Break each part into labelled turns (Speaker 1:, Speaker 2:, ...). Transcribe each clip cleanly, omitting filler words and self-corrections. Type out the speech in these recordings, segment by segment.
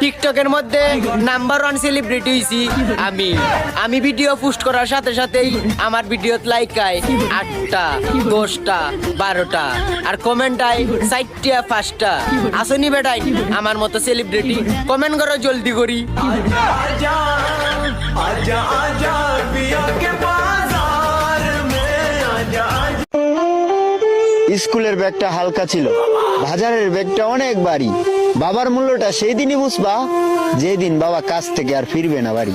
Speaker 1: টিকটকের মধ্যে number 1 celebrity হইছি আমি ভিডিও পোস্ট করার সাথে সাথেই আমার ভিডিওত লাইক আয় 8টা 10টা 12টা আর কমেন্ট আয় 4টা 5টা আসনি বেটাই আমার মতো সেলিব্রিটি কমেন্ট করো জলদি করি।
Speaker 2: স্কুলের ব্যাগটা হালকা ছিল, বাজারের ব্যাগটা অনেক ভারী। বাবার মূল্যটা সেই দিনই বুঝবা যেদিন বাবা কাজ থেকে আর ফিরবে না বাড়ি।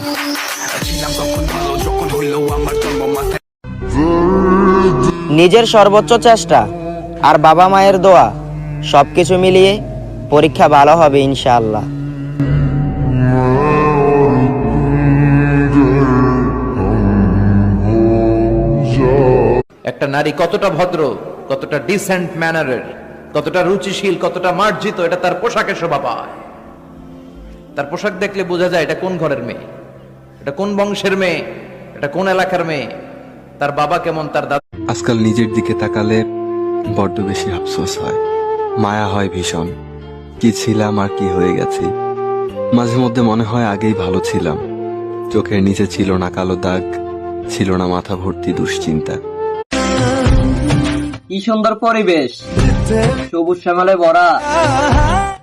Speaker 3: নিজের সর্বোচ্চ চেষ্টা আর বাবা মায়ের দোয়া সবকিছু মিলিয়ে পরীক্ষা ভালো হবে ইনশাআল্লাহ।
Speaker 4: একটা নারী কতটা ভদ্র, কতটা ডিসেন্ট ম্যানারের, কতটা রুচিশীল, কতটা মার্জিত, এটা তার পোশাকে শোভা পায়। তার পোশাক দেখলে বোঝা যায় এটা কোন ঘরের মেয়ে, এটা কোন বংশের মেয়ে, এটা কোন এলাকার মেয়ে, তার বাবা কেমন, তার দাদা।
Speaker 5: আজকাল নিজের দিকে তাকালে বড্ড বেশি আফসোস হয়, মায়া হয় ভীষণ। কি ছিলাম আর কি হয়ে গেছি। মাঝে মধ্যে মনে হয় আগেই ভালো ছিলাম। চোখের নিচে ছিল না কালো দাগ, ছিল না মাথা ভর্তি দুশ্চিন্তা।
Speaker 3: কি সুন্দর পরিবেশ, সবুজ শ্যামলে ভরা।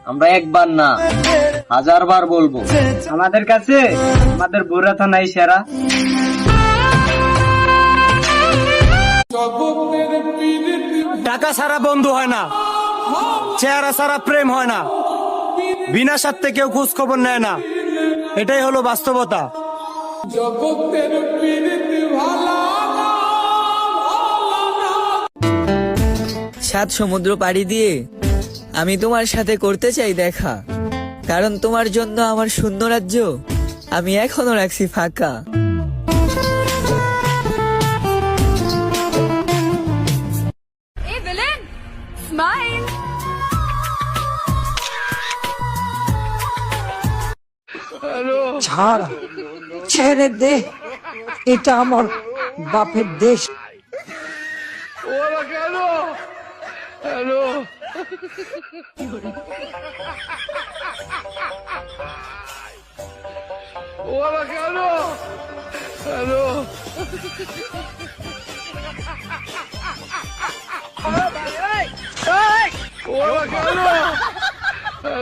Speaker 3: আমরা একবার না 1000 বার বলবো, আমাদের কাছে আমাদের বুড়া থানাই সেরা।
Speaker 6: টাকা ছাড়া বন্ধু হয় না, চেহারা ছাড়া প্রেম হয় না, বিনা স্বার্থে কেউ খোঁজ খবর নেয় না, এটাই হলো বাস্তবতা।
Speaker 7: সাত সমুদ্র পাড়ি দিয়ে আমি তোমার সাথে করতে চাই দেখা, কারণ তোমার জন্য আমার শূন্য রাজ্য আমি এখনো রাখছি ফাঁকা।
Speaker 8: ছাড়, ছেড়ে দে, এটা আমার বাপের দেশ।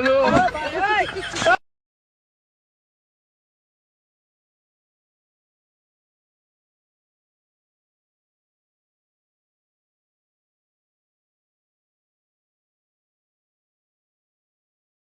Speaker 9: Hello.